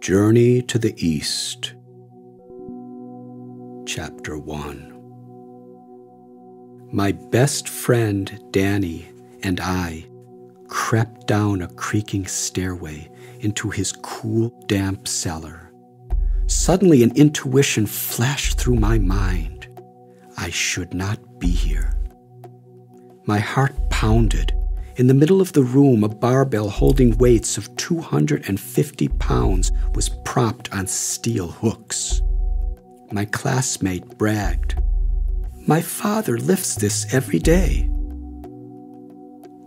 Journey to the East. Chapter 1. My best friend Danny and I crept down a creaking stairway into his cool, damp cellar. Suddenly an intuition flashed through my mind. I should not be here. My heart pounded. In the middle of the room, a barbell holding weights of 250 pounds was propped on steel hooks. My classmate bragged, "My father lifts this every day."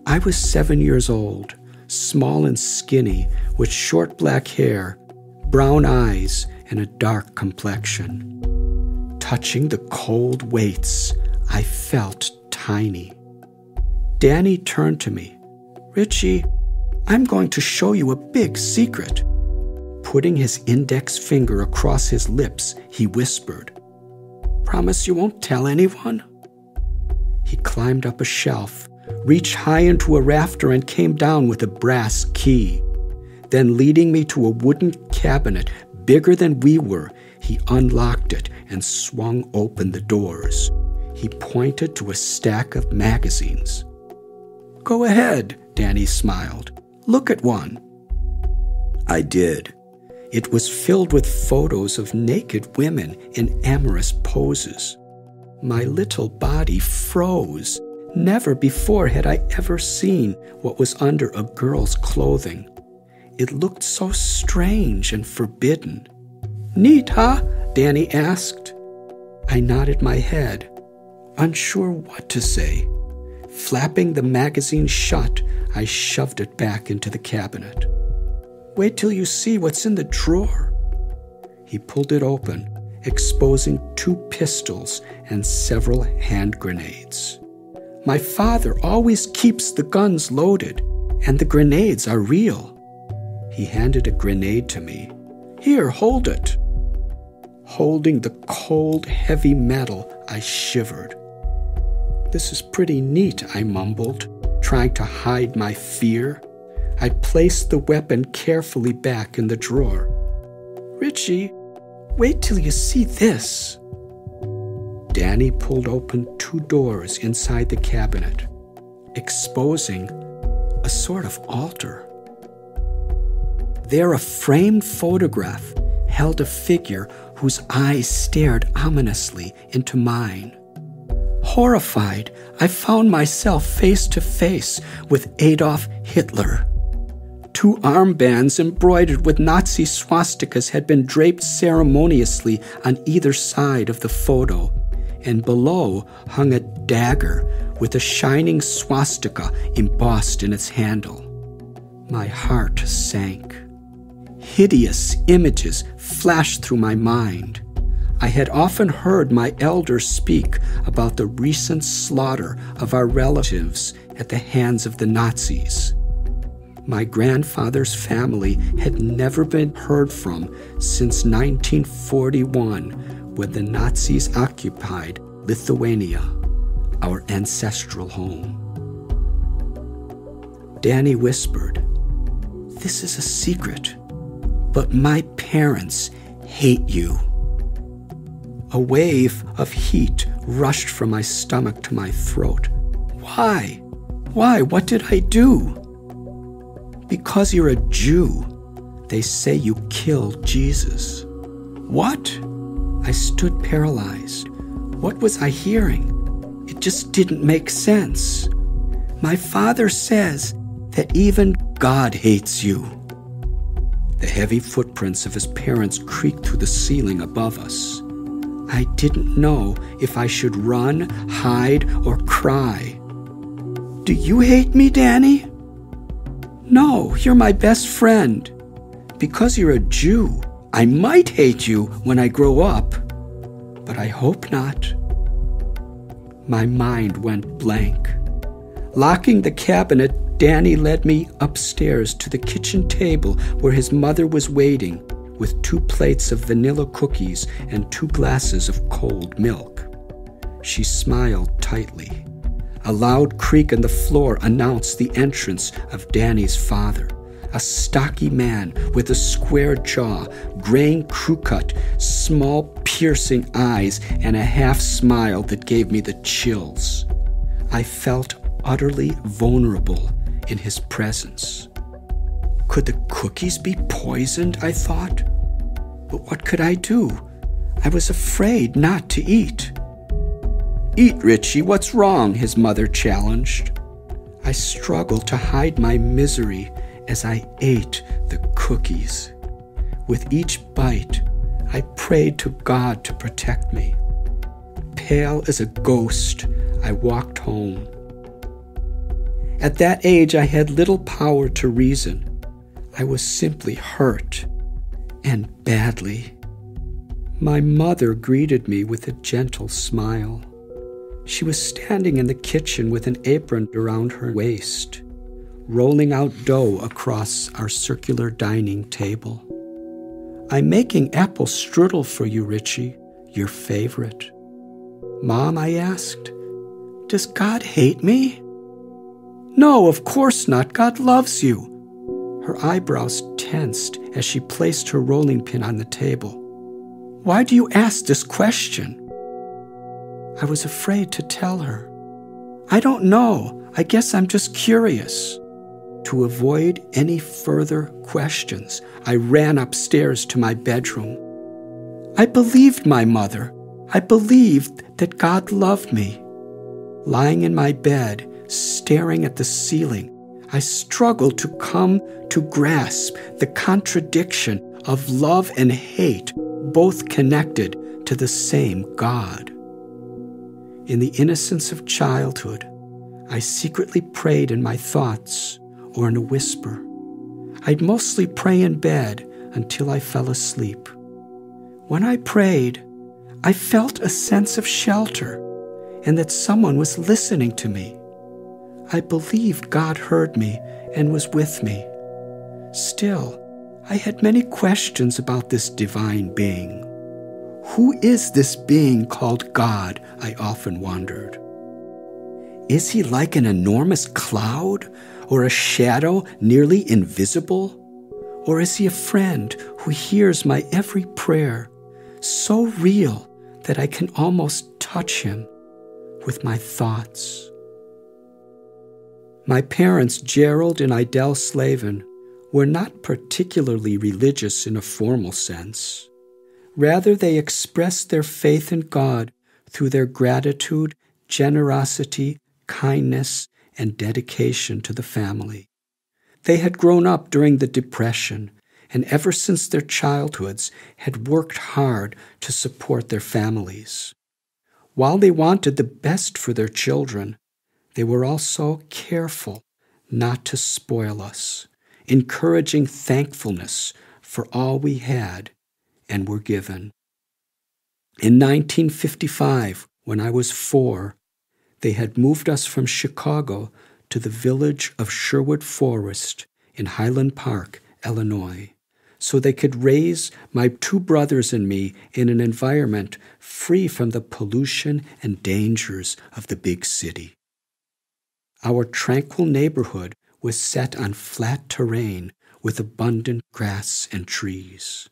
I was 7 years old, small and skinny, with short black hair, brown eyes, and a dark complexion. Touching the cold weights, I felt tiny. Danny turned to me. "Richie, I'm going to show you a big secret." Putting his index finger across his lips, he whispered, "Promise you won't tell anyone?" He climbed up a shelf, reached high into a rafter, and came down with a brass key. Then, leading me to a wooden cabinet bigger than we were, he unlocked it and swung open the doors. He pointed to a stack of magazines. "Go ahead," Danny smiled. "Look at one." I did. It was filled with photos of naked women in amorous poses. My little body froze. Never before had I ever seen what was under a girl's clothing. It looked so strange and forbidden. "Neat, huh?" Danny asked. I nodded my head, unsure what to say. Flapping the magazine shut, I shoved it back into the cabinet. "Wait till you see what's in the drawer." He pulled it open, exposing 2 pistols and several hand grenades. "My father always keeps the guns loaded, and the grenades are real." He handed a grenade to me. "Here, hold it." Holding the cold, heavy metal, I shivered. "This is pretty neat," I mumbled, trying to hide my fear. I placed the weapon carefully back in the drawer. "Richie, wait till you see this." Danny pulled open 2 doors inside the cabinet, exposing a sort of altar. There, a framed photograph held a figure whose eyes stared ominously into mine. Horrified, I found myself face to face with Adolf Hitler. 2 armbands embroidered with Nazi swastikas had been draped ceremoniously on either side of the photo, and below hung a dagger with a shining swastika embossed in its handle. My heart sank. Hideous images flashed through my mind. I had often heard my elders speak about the recent slaughter of our relatives at the hands of the Nazis. My grandfather's family had never been heard from since 1941, when the Nazis occupied Lithuania, our ancestral home. Danny whispered, "This is a secret, but my parents hate you." A wave of heat rushed from my stomach to my throat. "Why? Why? What did I do?" "Because you're a Jew. They say you killed Jesus." "What?" I stood paralyzed. What was I hearing? It just didn't make sense. "My father says that even God hates you." The heavy footprints of his parents creaked through the ceiling above us. I didn't know if I should run, hide, or cry. "Do you hate me, Danny?" "No, you're my best friend. Because you're a Jew, I might hate you when I grow up, but I hope not." My mind went blank. Locking the cabinet, Danny led me upstairs to the kitchen table where his mother was waiting, with 2 plates of vanilla cookies and 2 glasses of cold milk. She smiled tightly. A loud creak on the floor announced the entrance of Danny's father. a stocky man with a square jaw, graying crew cut, small piercing eyes, and a half smile that gave me the chills. I felt utterly vulnerable in his presence. Could the cookies be poisoned, I thought? But what could I do? I was afraid not to eat. "Eat, Richie, what's wrong?" his mother challenged. I struggled to hide my misery as I ate the cookies. With each bite, I prayed to God to protect me. Pale as a ghost, I walked home. At that age, I had little power to reason. I was simply hurt, and badly. My mother greeted me with a gentle smile. She was standing in the kitchen with an apron around her waist, rolling out dough across our circular dining table. "I'm making apple strudel for you, Richie, your favorite." "Mom," I asked, "does God hate me?" "No, of course not. God loves you." Her eyebrows tensed as she placed her rolling pin on the table. "Why do you ask this question?" I was afraid to tell her. "I don't know. I guess I'm just curious." To avoid any further questions, I ran upstairs to my bedroom. I believed my mother. I believed that God loved me. Lying in my bed, staring at the ceiling, I struggled to come to grasp the contradiction of love and hate, both connected to the same God. In the innocence of childhood, I secretly prayed in my thoughts or in a whisper. I'd mostly pray in bed until I fell asleep. When I prayed, I felt a sense of shelter and that someone was listening to me. I believed God heard me and was with me. Still, I had many questions about this divine being. Who is this being called God? I often wondered. Is he like an enormous cloud or a shadow nearly invisible? Or is he a friend who hears my every prayer, so real that I can almost touch him with my thoughts? My parents, Gerald and Idelle Slavin, were not particularly religious in a formal sense. Rather, they expressed their faith in God through their gratitude, generosity, kindness, and dedication to the family. They had grown up during the Depression, and ever since their childhoods had worked hard to support their families. While they wanted the best for their children, they were also careful not to spoil us, encouraging thankfulness for all we had and were given. In 1955, when I was 4, they had moved us from Chicago to the village of Sherwood Forest in Highland Park, Illinois, so they could raise my 2 brothers and me in an environment free from the pollution and dangers of the big city. Our tranquil neighborhood was set on flat terrain with abundant grass and trees.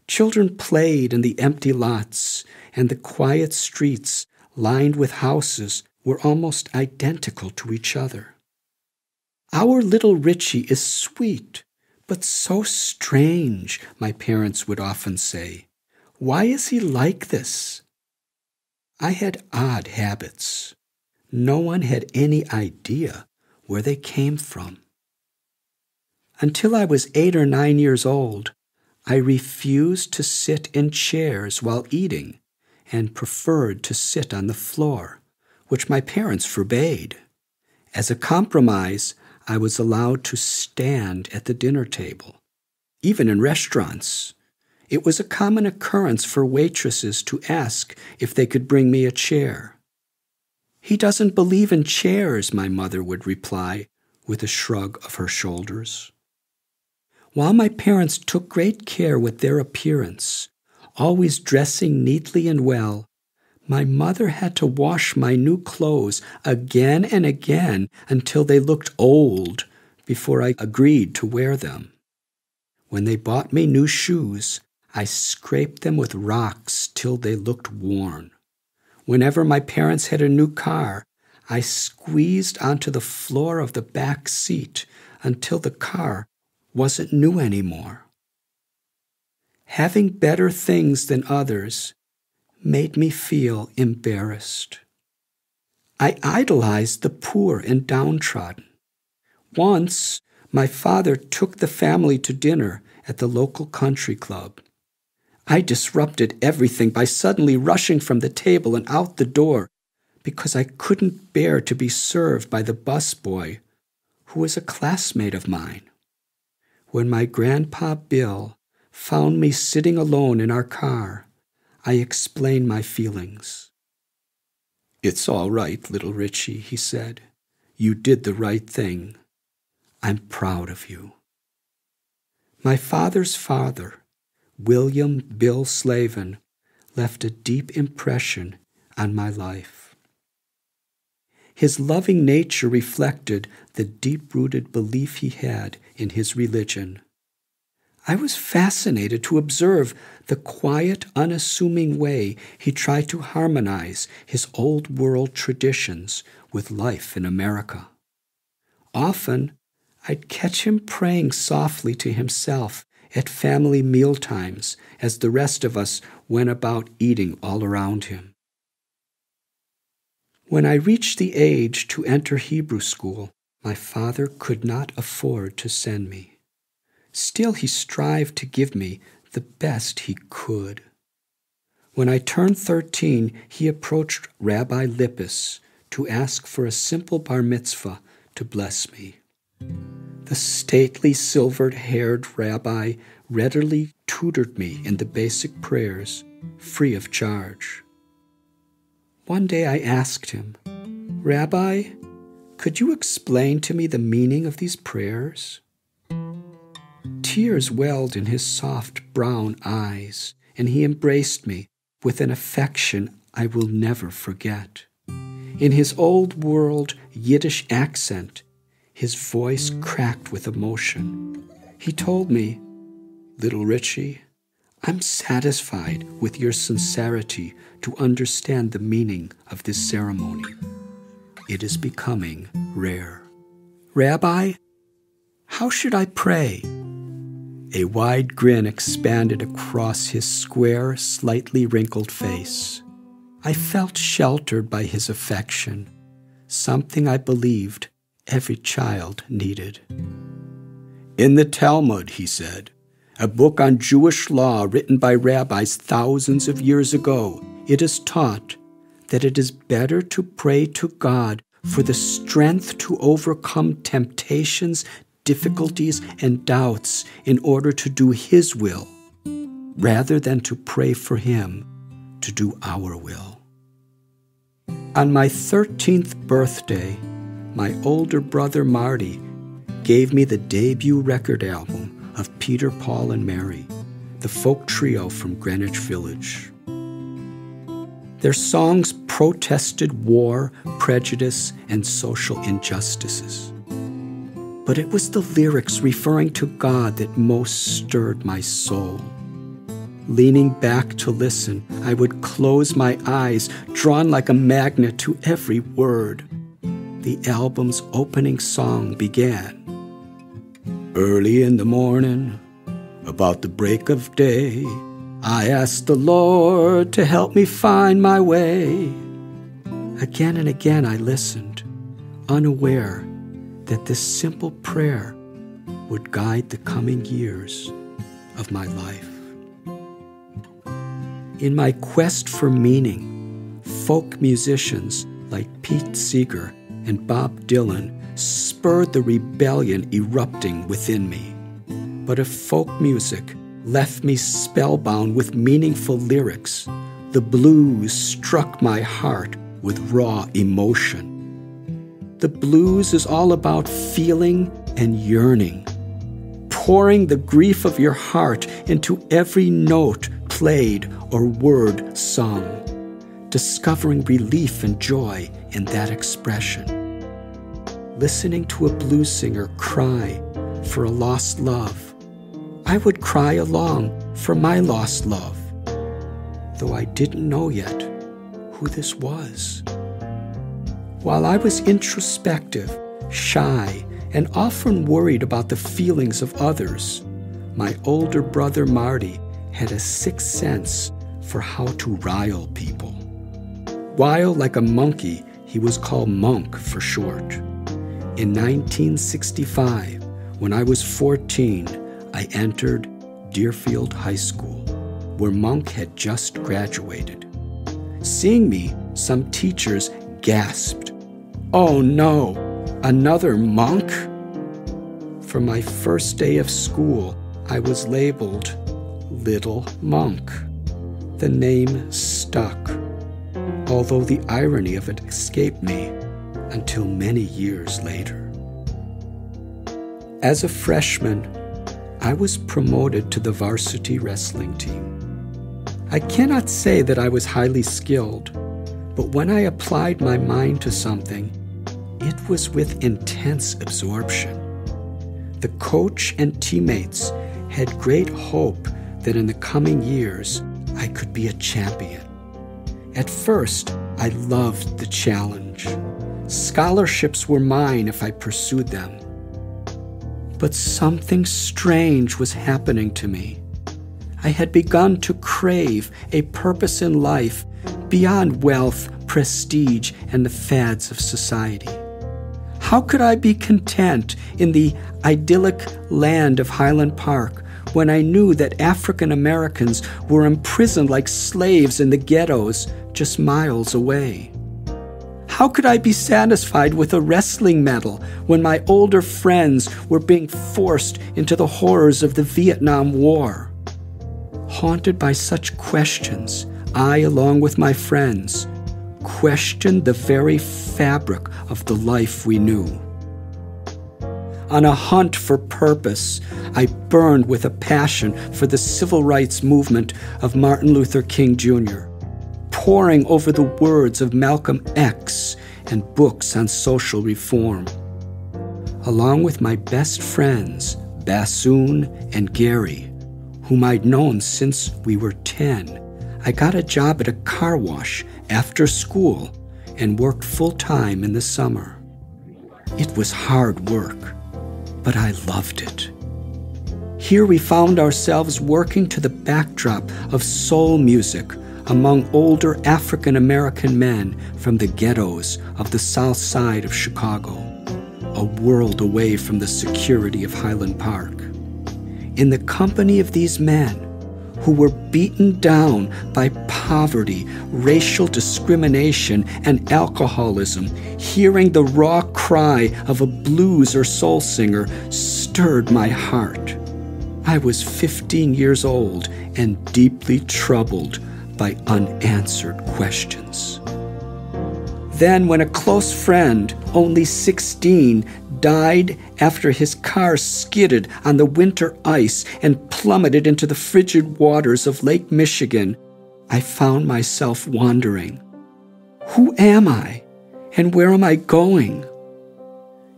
Children played in the empty lots, and the quiet streets lined with houses were almost identical to each other. "Our little Richie is sweet, but so strange," my parents would often say. "Why is he like this?" I had odd habits. No one had any idea where they came from. Until I was 8 or 9 years old, I refused to sit in chairs while eating and preferred to sit on the floor, which my parents forbade. As a compromise, I was allowed to stand at the dinner table. Even in restaurants, it was a common occurrence for waitresses to ask if they could bring me a chair. "He doesn't believe in chairs," my mother would reply with a shrug of her shoulders. While my parents took great care with their appearance, always dressing neatly and well, my mother had to wash my new clothes again and again until they looked old before I agreed to wear them. When they bought me new shoes, I scraped them with rocks till they looked worn. Whenever my parents had a new car, I squeezed onto the floor of the back seat until the car wasn't new anymore. Having better things than others made me feel embarrassed. I idolized the poor and downtrodden. Once, my father took the family to dinner at the local country club. I disrupted everything by suddenly rushing from the table and out the door because I couldn't bear to be served by the busboy, who was a classmate of mine. When my grandpa Bill found me sitting alone in our car, I explained my feelings. "It's all right, little Richie," he said. "You did the right thing. I'm proud of you." My father's father, William Bill Slavin, left a deep impression on my life. His loving nature reflected the deep-rooted belief he had in his religion. I was fascinated to observe the quiet, unassuming way he tried to harmonize his old-world traditions with life in America. Often, I'd catch him praying softly to himself at family mealtimes as the rest of us went about eating all around him. When I reached the age to enter Hebrew school, my father could not afford to send me. Still, he strived to give me the best he could. When I turned 13, he approached Rabbi Lippis to ask for a simple bar mitzvah to bless me. The stately silver-haired rabbi readily tutored me in the basic prayers, free of charge. One day I asked him, "Rabbi, could you explain to me the meaning of these prayers?" Tears welled in his soft brown eyes, and he embraced me with an affection I will never forget. In his old-world Yiddish accent, his voice cracked with emotion. He told me, "Little Richie, I'm satisfied with your sincerity to understand the meaning of this ceremony. It is becoming rare. Rabbi, how should I pray?" A wide grin expanded across his square, slightly wrinkled face. I felt sheltered by his affection, something I believed every child needed. "In the Talmud," he said, "a book on Jewish law written by rabbis thousands of years ago, it is taught that it is better to pray to God for the strength to overcome temptations, difficulties, and doubts in order to do His will, rather than to pray for Him to do our will." On my 13th birthday, my older brother Marty gave me the debut record album of Peter, Paul, and Mary, the folk trio from Greenwich Village. Their songs protested war, prejudice, and social injustices. But it was the lyrics referring to God that most stirred my soul. Leaning back to listen, I would close my eyes, drawn like a magnet to every word. The album's opening song began, "Early in the morning, about the break of day, I asked the Lord to help me find my way." Again and again I listened, unaware that this simple prayer would guide the coming years of my life. In my quest for meaning, folk musicians like Pete Seeger and Bob Dylan spurred the rebellion erupting within me. But if folk music left me spellbound with meaningful lyrics, the blues struck my heart with raw emotion. The blues is all about feeling and yearning, pouring the grief of your heart into every note played or word sung, discovering relief and joy in that expression. listening to a blues singer cry for a lost love, I would cry along for my lost love, though I didn't know yet who this was. While I was introspective, shy, and often worried about the feelings of others, my older brother Marty had a sixth sense for how to rile people. Wild like a monkey, he was called Monk for short. In 1965, when I was 14, I entered Deerfield High School, where Monk had just graduated. Seeing me, some teachers gasped, "Oh no, another monk?" For my first day of school, I was labeled Little Monk. The name stuck, although the irony of it escaped me until many years later. As a freshman, I was promoted to the varsity wrestling team. I cannot say that I was highly skilled, but when I applied my mind to something, it was with intense absorption. The coach and teammates had great hope that in the coming years I could be a champion. At first, I loved the challenge. Scholarships were mine if I pursued them. But something strange was happening to me. I had begun to crave a purpose in life beyond wealth, prestige, and the fads of society. How could I be content in the idyllic land of Highland Park when I knew that African Americans were imprisoned like slaves in the ghettos just miles away? How could I be satisfied with a wrestling medal when my older friends were being forced into the horrors of the Vietnam War? Haunted by such questions, I, along with my friends, questioned the very fabric of the life we knew. On a hunt for purpose, I burned with a passion for the civil rights movement of Martin Luther King Jr., poring over the words of Malcolm X and books on social reform. Along with my best friends, Bassoon and Gary, whom I'd known since we were 10, I got a job at a car wash after school and worked full-time in the summer. It was hard work, but I loved it. Here we found ourselves working to the backdrop of soul music among older African American men from the ghettos of the south side of Chicago, a world away from the security of Highland Park. In the company of these men, who were beaten down by poverty, racial discrimination, and alcoholism, hearing the raw cry of a blues or soul singer stirred my heart. I was 15 years old and deeply troubled by unanswered questions. Then, when a close friend, only 16, died after his car skidded on the winter ice and plummeted into the frigid waters of Lake Michigan, I found myself wondering, who am I and where am I going?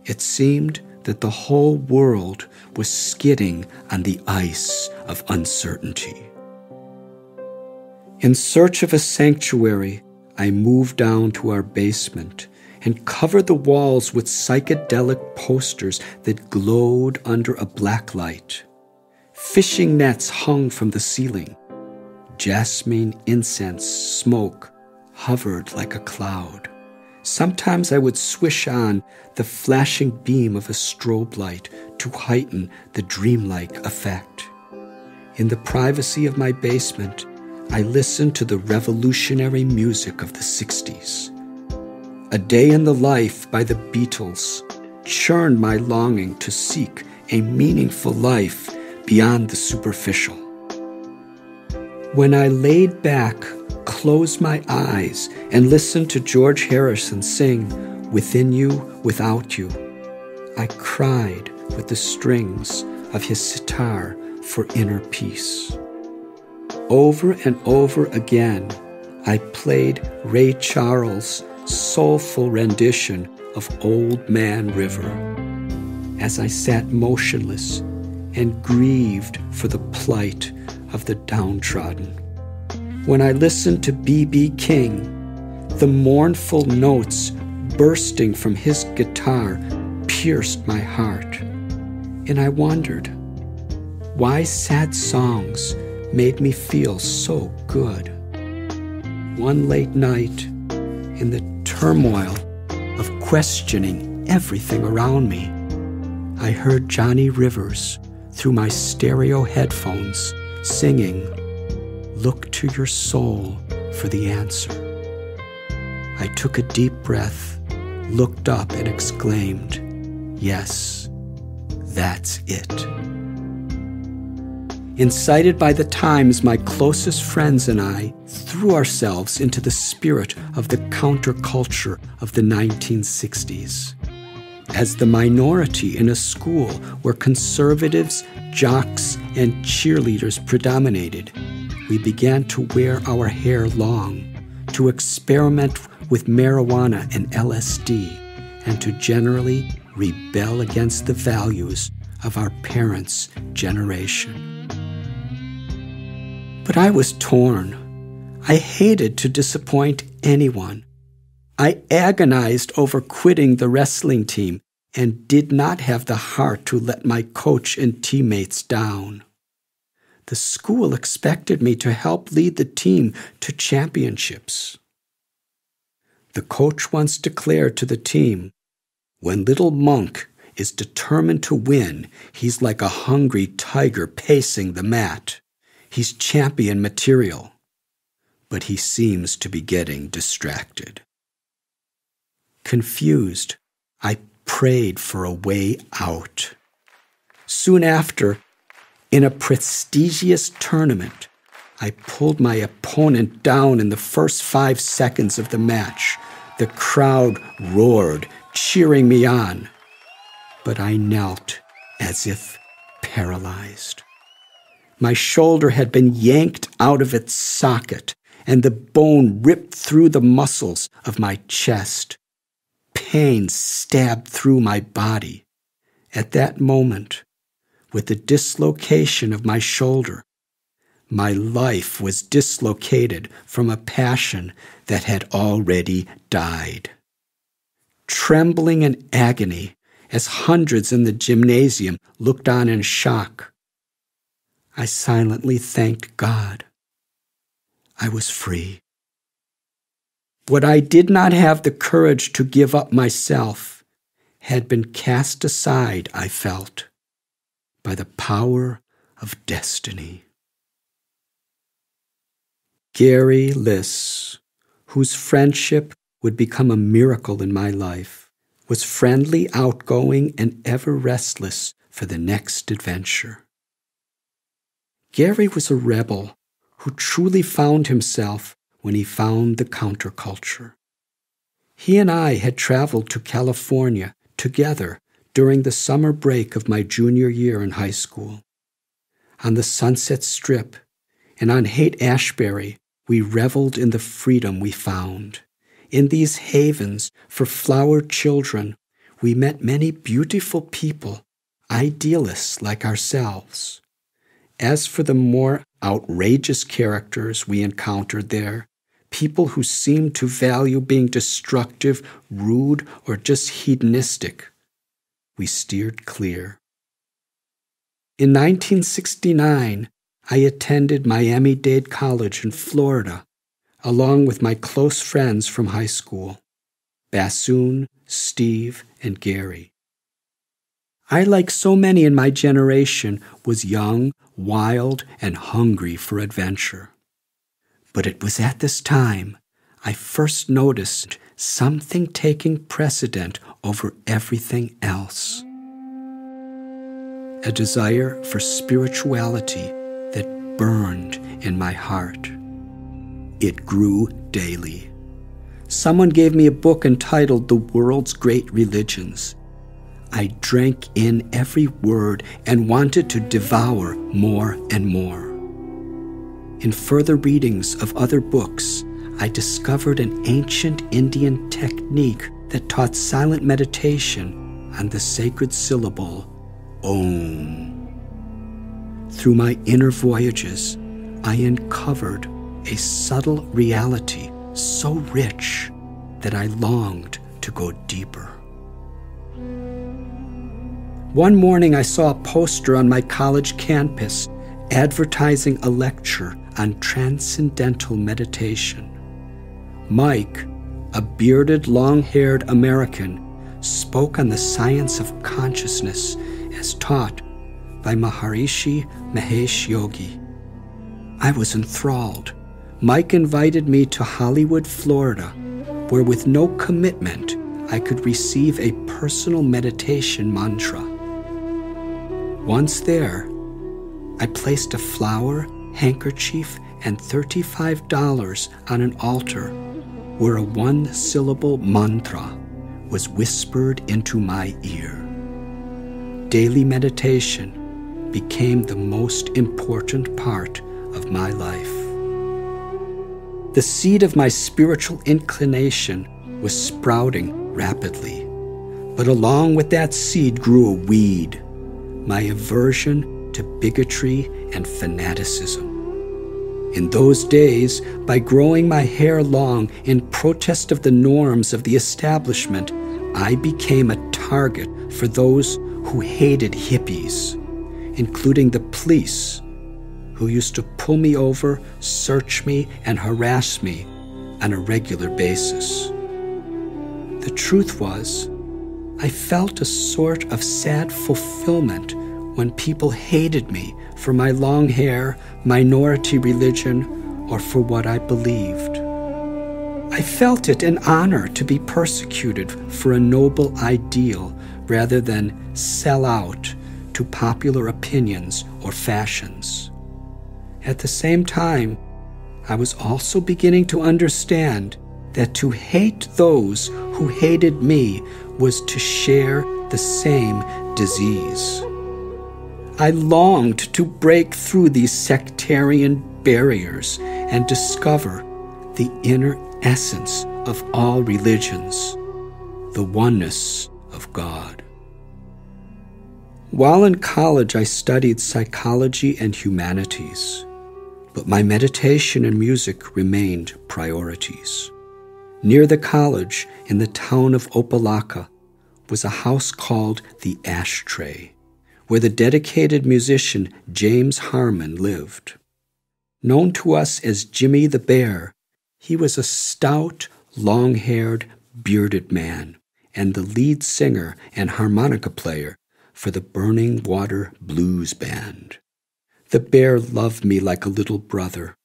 It seemed that the whole world was skidding on the ice of uncertainty. In search of a sanctuary, I moved down to our basement and covered the walls with psychedelic posters that glowed under a black light. Fishing nets hung from the ceiling. Jasmine incense smoke hovered like a cloud. Sometimes I would swish on the flashing beam of a strobe light to heighten the dreamlike effect. In the privacy of my basement, I listened to the revolutionary music of the 60s. A Day in the Life by the Beatles churned my longing to seek a meaningful life beyond the superficial. When I laid back, closed my eyes, and listened to George Harrison sing "Within You, Without You," I cried with the strings of his sitar for inner peace. Over and over again, I played Ray Charles' soulful rendition of Old Man River as I sat motionless and grieved for the plight of the downtrodden. When I listened to B.B. King, the mournful notes bursting from his guitar pierced my heart, and I wondered why sad songs made me feel so good. One late night, in the turmoil of questioning everything around me, I heard Johnny Rivers through my stereo headphones singing, "Look to your soul for the answer." I took a deep breath, looked up, and exclaimed, "Yes, that's it." Incited by the times, my closest friends and I threw ourselves into the spirit of the counterculture of the 1960s. As the minority in a school where conservatives, jocks, and cheerleaders predominated, we began to wear our hair long, to experiment with marijuana and LSD, and to generally rebel against the values of our parents' generation. But I was torn. I hated to disappoint anyone. I agonized over quitting the wrestling team and did not have the heart to let my coach and teammates down. The school expected me to help lead the team to championships. The coach once declared to the team, "When little Monk is determined to win, he's like a hungry tiger pacing the mat. He's champion material, but he seems to be getting distracted." Confused, I prayed for a way out. Soon after, in a prestigious tournament, I pulled my opponent down in the first 5 seconds of the match. The crowd roared, cheering me on, but I knelt as if paralyzed. My shoulder had been yanked out of its socket, and the bone ripped through the muscles of my chest. Pain stabbed through my body. At that moment, with the dislocation of my shoulder, my life was dislocated from a passion that had already died. Trembling in agony as hundreds in the gymnasium looked on in shock, I silently thanked God. I was free. What I did not have the courage to give up myself had been cast aside, I felt, by the power of destiny. Gary Liss, whose friendship would become a miracle in my life, was friendly, outgoing, and ever restless for the next adventure. Gary was a rebel who truly found himself when he found the counterculture. He and I had traveled to California together during the summer break of my junior year in high school. On the Sunset Strip and on Haight-Ashbury, we reveled in the freedom we found. In these havens for flowered children, we met many beautiful people, idealists like ourselves. As for the more outrageous characters we encountered there, people who seemed to value being destructive, rude, or just hedonistic, we steered clear. In 1969, I attended Miami-Dade College in Florida, along with my close friends from high school, Bassoon, Steve, and Gary. I, like so many in my generation, was young, wild, and hungry for adventure. But it was at this time I first noticed something taking precedent over everything else. A desire for spirituality that burned in my heart. It grew daily. Someone gave me a book entitled The World's Great Religions. I drank in every word and wanted to devour more and more. In further readings of other books, I discovered an ancient Indian technique that taught silent meditation on the sacred syllable, Om. Through my inner voyages, I uncovered a subtle reality so rich that I longed to go deeper. One morning I saw a poster on my college campus advertising a lecture on transcendental meditation. Mike, a bearded, long-haired American, spoke on the science of consciousness as taught by Maharishi Mahesh Yogi. I was enthralled. Mike invited me to Hollywood, Florida, where with no commitment I could receive a personal meditation mantra. Once there, I placed a flower, handkerchief, and $35 on an altar where a one-syllable mantra was whispered into my ear. Daily meditation became the most important part of my life. The seed of my spiritual inclination was sprouting rapidly, but along with that seed grew a weed, my aversion to bigotry and fanaticism. In those days, by growing my hair long in protest of the norms of the establishment, I became a target for those who hated hippies, including the police, who used to pull me over, search me, and harass me on a regular basis. The truth was, I felt a sort of sad fulfillment when people hated me for my long hair, minority religion, or for what I believed. I felt it an honor to be persecuted for a noble ideal rather than sell out to popular opinions or fashions. At the same time, I was also beginning to understand that to hate those who hated me was to share the same disease. I longed to break through these sectarian barriers and discover the inner essence of all religions, the oneness of God. While in college, I studied psychology and humanities, but my meditation and music remained priorities. Near the college, in the town of Opelika, was a house called the Ashtray, where the dedicated musician James Harmon lived. Known to us as Jimmy the Bear, he was a stout, long-haired, bearded man, and the lead singer and harmonica player for the Burning Water Blues Band. The bear loved me like a little brother.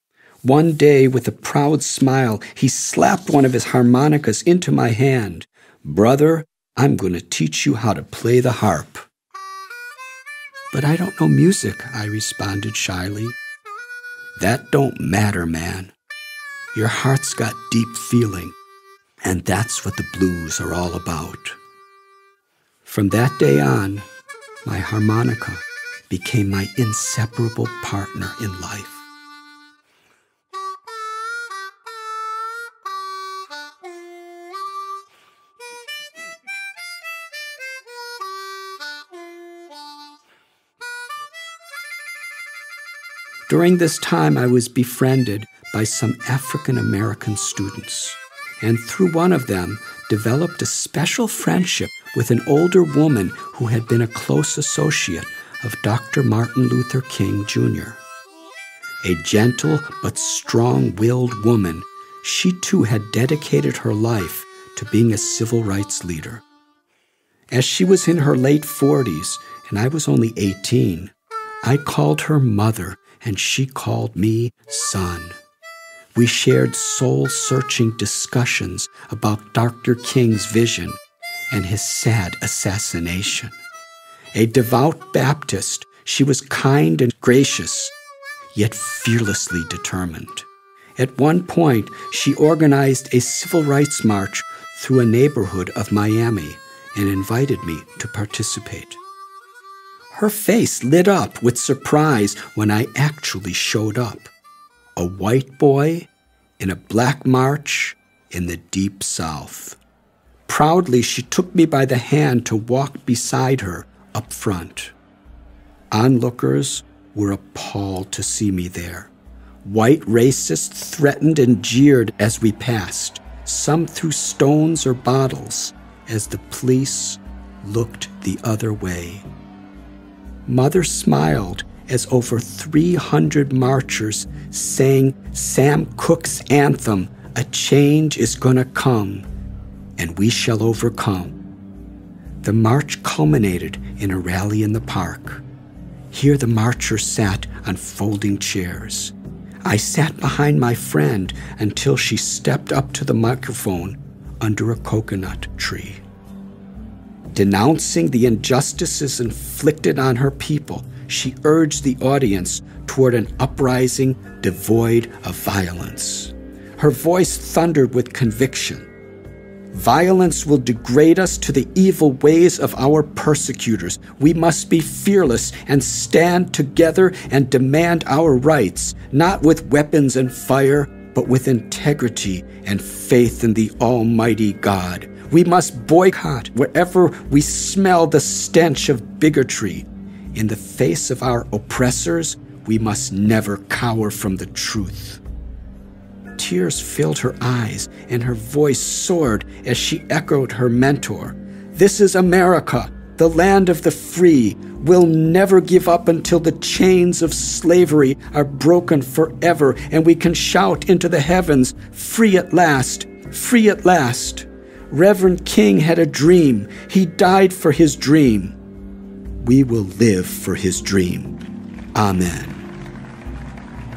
One day, with a proud smile, he slapped one of his harmonicas into my hand. "Brother, I'm going to teach you how to play the harp." "But I don't know music," I responded shyly. "That don't matter, man. Your heart's got deep feeling, and that's what the blues are all about." From that day on, my harmonica became my inseparable partner in life. During this time, I was befriended by some African American students, and through one of them, developed a special friendship with an older woman who had been a close associate of Dr. Martin Luther King Jr. A gentle but strong-willed woman, she too had dedicated her life to being a civil rights leader. As she was in her late 40s and I was only 18, I called her mother and she called me son. We shared soul-searching discussions about Dr. King's vision and his sad assassination. A devout Baptist, she was kind and gracious, yet fearlessly determined. At one point, she organized a civil rights march through a neighborhood of Miami and invited me to participate. Her face lit up with surprise when I actually showed up. A white boy in a black march in the Deep South. Proudly, she took me by the hand to walk beside her up front. Onlookers were appalled to see me there. White racists threatened and jeered as we passed. Some threw stones or bottles as the police looked the other way. Mother smiled as over 300 marchers sang Sam Cooke's anthem, "A change is gonna come, and we shall overcome." The march culminated in a rally in the park. Here the marchers sat on folding chairs. I sat behind my friend until she stepped up to the microphone under a coconut tree. Denouncing the injustices inflicted on her people, she urged the audience toward an uprising devoid of violence. Her voice thundered with conviction. Violence will degrade us to the evil ways of our persecutors. We must be fearless and stand together and demand our rights, not with weapons and fire, but with integrity and faith in the Almighty God. We must boycott wherever we smell the stench of bigotry. In the face of our oppressors, we must never cower from the truth. Tears filled her eyes, and her voice soared as she echoed her mentor. "This is America, the land of the free. We'll never give up until the chains of slavery are broken forever, and we can shout into the heavens, 'Free at last, free at last.' Reverend King had a dream. He died for his dream. We will live for his dream. Amen."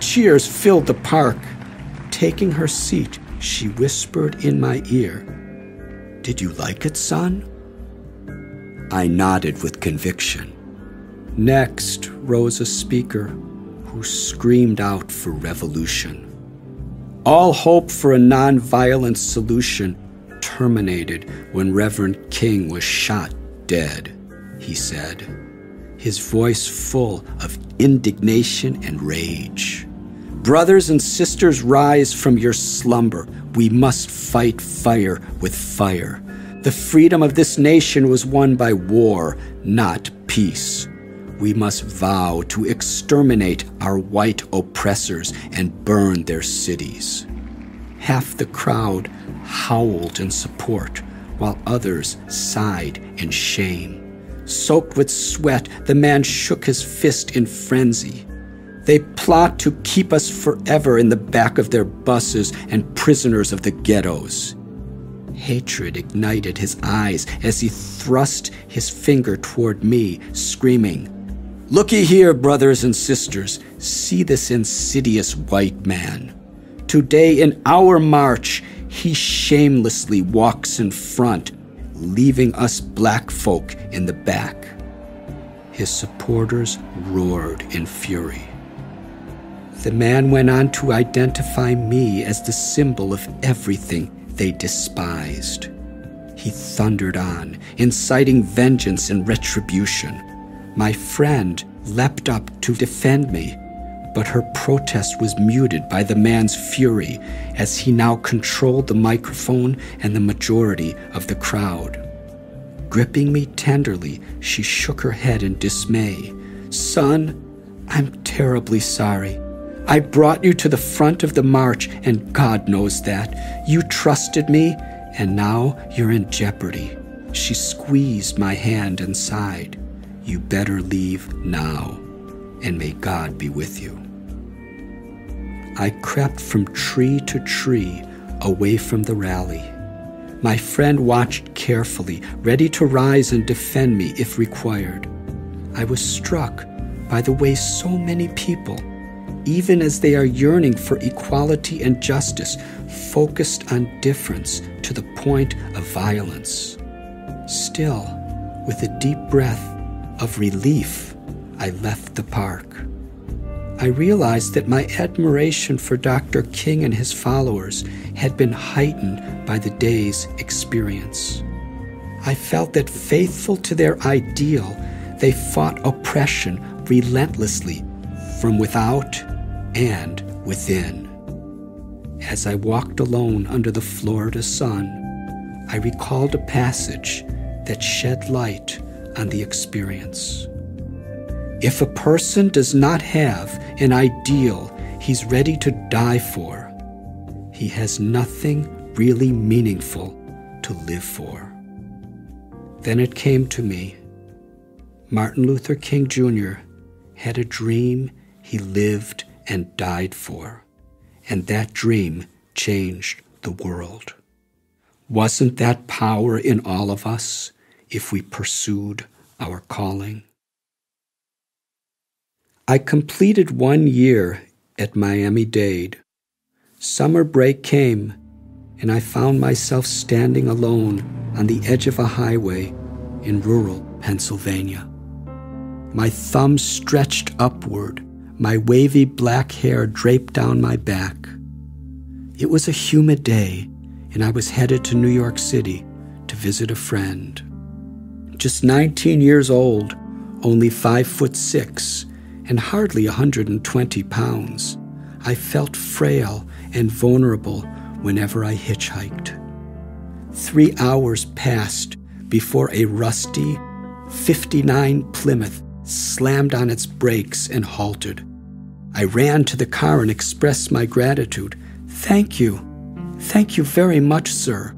Cheers filled the park. Taking her seat, she whispered in my ear, "Did you like it, son?" I nodded with conviction. Next rose a speaker who screamed out for revolution. All hope for a nonviolent solution terminated when Reverend King was shot dead, he said, his voice full of indignation and rage. "Brothers and sisters, rise from your slumber. We must fight fire with fire. The freedom of this nation was won by war, not peace. We must vow to exterminate our white oppressors and burn their cities." Half the crowd howled in support, while others sighed in shame. Soaked with sweat, the man shook his fist in frenzy. "They plot to keep us forever in the back of their buses and prisoners of the ghettos." Hatred ignited his eyes as he thrust his finger toward me, screaming, "Looky here, brothers and sisters, see this insidious white man. Today in our march, he shamelessly walks in front, leaving us black folk in the back." His supporters roared in fury. The man went on to identify me as the symbol of everything they despised. He thundered on, inciting vengeance and retribution. My friend leapt up to defend me, but her protest was muted by the man's fury as he now controlled the microphone and the majority of the crowd. Gripping me tenderly, she shook her head in dismay. "Son, I'm terribly sorry. I brought you to the front of the march, and God knows that. You trusted me, and now you're in jeopardy." She squeezed my hand and sighed, "You better leave now, and may God be with you." I crept from tree to tree away from the rally. My friend watched carefully, ready to rise and defend me if required. I was struck by the way so many people, even as they are yearning for equality and justice, focused on difference to the point of violence. Still, with a deep breath of relief, I left the park. I realized that my admiration for Dr. King and his followers had been heightened by the day's experience. I felt that faithful to their ideal, they fought oppression relentlessly from without and within. As I walked alone under the Florida sun, I recalled a passage that shed light on the experience. If a person does not have an ideal he's ready to die for, he has nothing really meaningful to live for. Then it came to me. Martin Luther King Jr. had a dream he lived and died for, and that dream changed the world. Wasn't that power in all of us if we pursued our calling? I completed 1 year at Miami-Dade. Summer break came, and I found myself standing alone on the edge of a highway in rural Pennsylvania. My thumbs stretched upward, my wavy black hair draped down my back. It was a humid day, and I was headed to New York City to visit a friend. Just 19 years old, only 5'6", and hardly 120 pounds, I felt frail and vulnerable whenever I hitchhiked. 3 hours passed before a rusty 59 Plymouth slammed on its brakes and halted. I ran to the car and expressed my gratitude. "Thank you. Thank you very much, sir."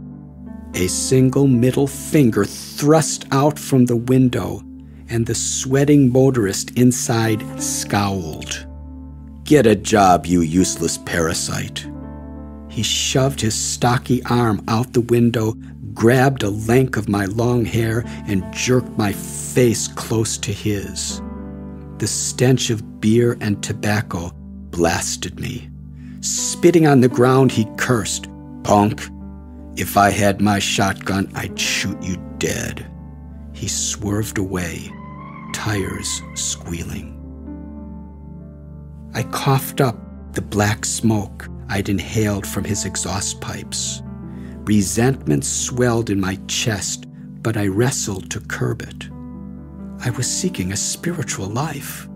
A single middle finger thrust out from the window, and the sweating motorist inside scowled. "Get a job, you useless parasite." He shoved his stocky arm out the window, grabbed a length of my long hair, and jerked my face close to his. The stench of beer and tobacco blasted me. Spitting on the ground, he cursed, "Punk, if I had my shotgun, I'd shoot you dead." He swerved away, tires squealing. I coughed up the black smoke I'd inhaled from his exhaust pipes. Resentment swelled in my chest, but I wrestled to curb it. I was seeking a spiritual life.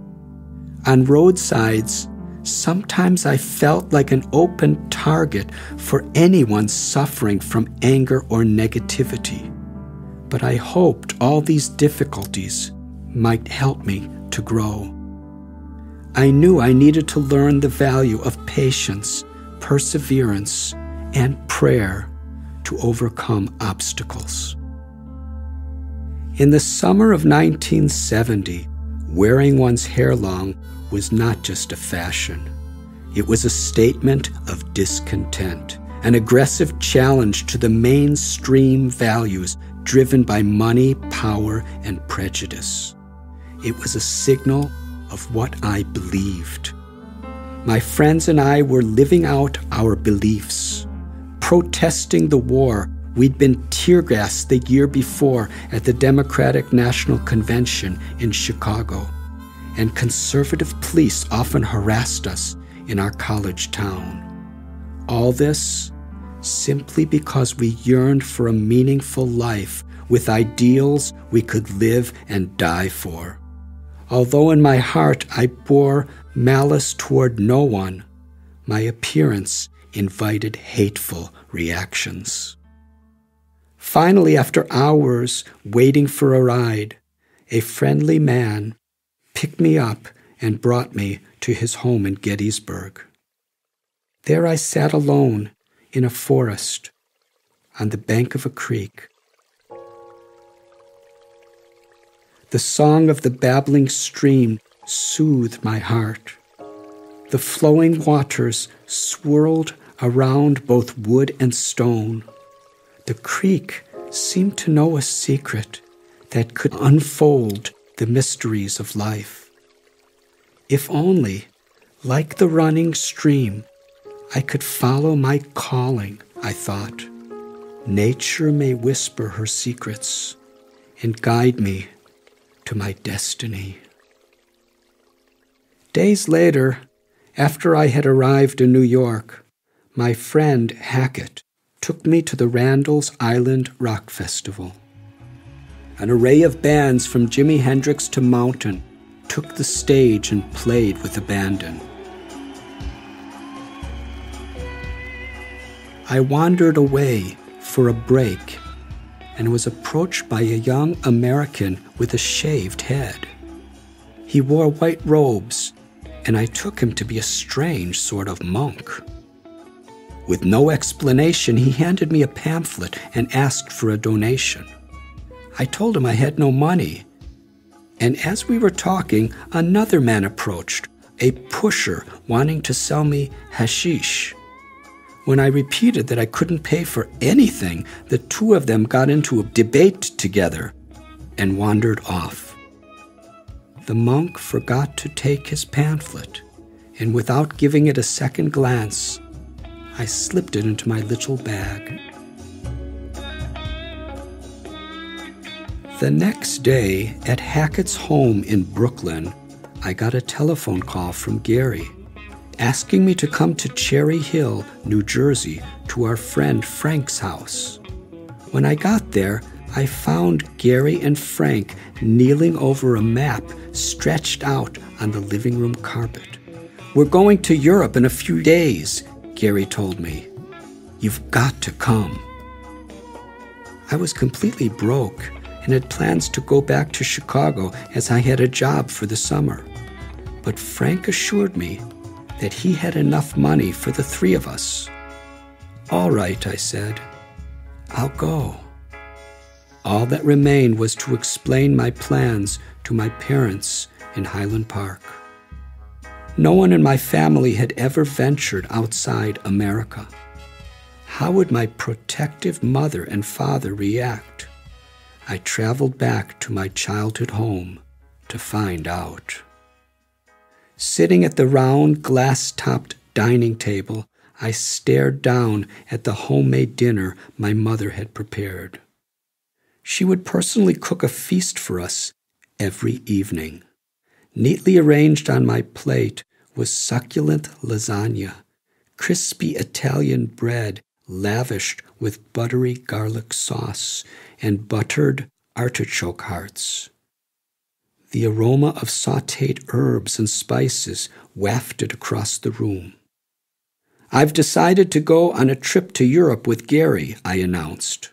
On roadsides, sometimes I felt like an open target for anyone suffering from anger or negativity. But I hoped all these difficulties might help me to grow. I knew I needed to learn the value of patience, perseverance, and prayer to overcome obstacles. In the summer of 1970, wearing one's hair long was not just a fashion. It was a statement of discontent, an aggressive challenge to the mainstream values driven by money, power, and prejudice. It was a signal of what I believed. My friends and I were living out our beliefs, protesting the war we'd been tear-gassed the year before at the Democratic National Convention in Chicago, and conservative police often harassed us in our college town. All this simply because we yearned for a meaningful life with ideals we could live and die for. Although in my heart I bore malice toward no one, my appearance invited hateful reactions. Finally, after hours waiting for a ride, a friendly man picked me up and brought me to his home in Gettysburg. There I sat alone in a forest on the bank of a creek. The song of the babbling stream soothed my heart. The flowing waters swirled around both wood and stone. The creek seemed to know a secret that could unfold the mysteries of life. If only, like the running stream, I could follow my calling, I thought. Nature may whisper her secrets and guide me to my destiny. Days later, after I had arrived in New York, my friend Hackett took me to the Randall's Island Rock Festival. An array of bands from Jimi Hendrix to Mountain took the stage and played with abandon. I wandered away for a break and was approached by a young American with a shaved head. He wore white robes, and I took him to be a strange sort of monk. With no explanation, he handed me a pamphlet and asked for a donation. I told him I had no money, and as we were talking, another man approached, a pusher wanting to sell me hashish. When I repeated that I couldn't pay for anything, the two of them got into a debate together and wandered off. The monk forgot to take his pamphlet, and without giving it a second glance, I slipped it into my little bag. The next day, at Hackett's home in Brooklyn, I got a telephone call from Gary, asking me to come to Cherry Hill, New Jersey, to our friend Frank's house. When I got there, I found Gary and Frank kneeling over a map stretched out on the living room carpet. "We're going to Europe in a few days," Gary told me. "You've got to come." I was completely broke and had plans to go back to Chicago as I had a job for the summer. But Frank assured me that he had enough money for the three of us. "All right," I said. "I'll go." All that remained was to explain my plans to my parents in Highland Park. No one in my family had ever ventured outside America. How would my protective mother and father react? I traveled back to my childhood home to find out. Sitting at the round, glass-topped dining table, I stared down at the homemade dinner my mother had prepared. She would personally cook a feast for us every evening. Neatly arranged on my plate was succulent lasagna, crispy Italian bread lavished with buttery garlic sauce, and buttered artichoke hearts. The aroma of sautéed herbs and spices wafted across the room. "I've decided to go on a trip to Europe with Gary," I announced.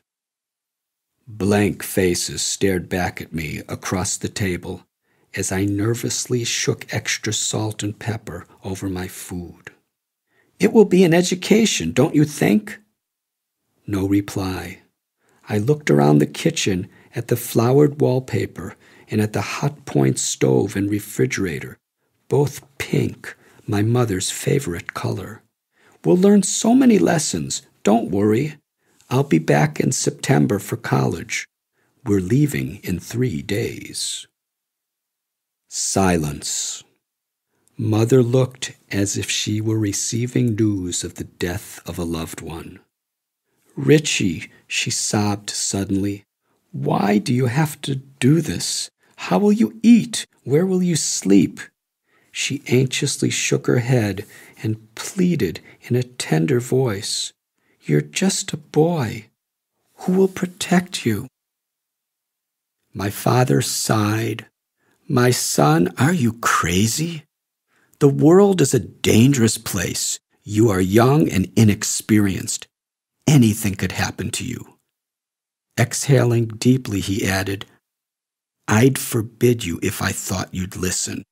Blank faces stared back at me across the table as I nervously shook extra salt and pepper over my food. "It will be an education, don't you think?" No reply. I looked around the kitchen at the flowered wallpaper and at the hot point stove and refrigerator, both pink, my mother's favorite color. "We'll learn so many lessons, don't worry. I'll be back in September for college. We're leaving in 3 days." Silence. Mother looked as if she were receiving news of the death of a loved one. "Richie," she sobbed suddenly, "why do you have to do this? How will you eat? Where will you sleep?" She anxiously shook her head and pleaded in a tender voice, "You're just a boy. Who will protect you?" My father sighed. "My son, are you crazy? The world is a dangerous place. You are young and inexperienced. Anything could happen to you." Exhaling deeply, he added, "I'd forbid you if I thought you'd listen,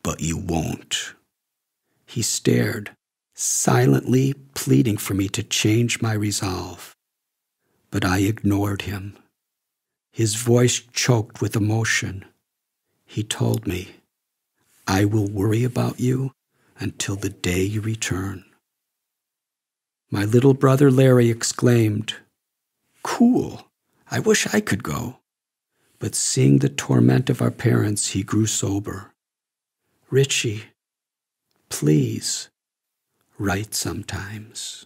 but you won't." He stared, silently pleading for me to change my resolve. But I ignored him. His voice choked with emotion. He told me, "I will worry about you until the day you return." My little brother Larry exclaimed, "Cool, I wish I could go." But seeing the torment of our parents, he grew sober. "Richie, please, write sometimes."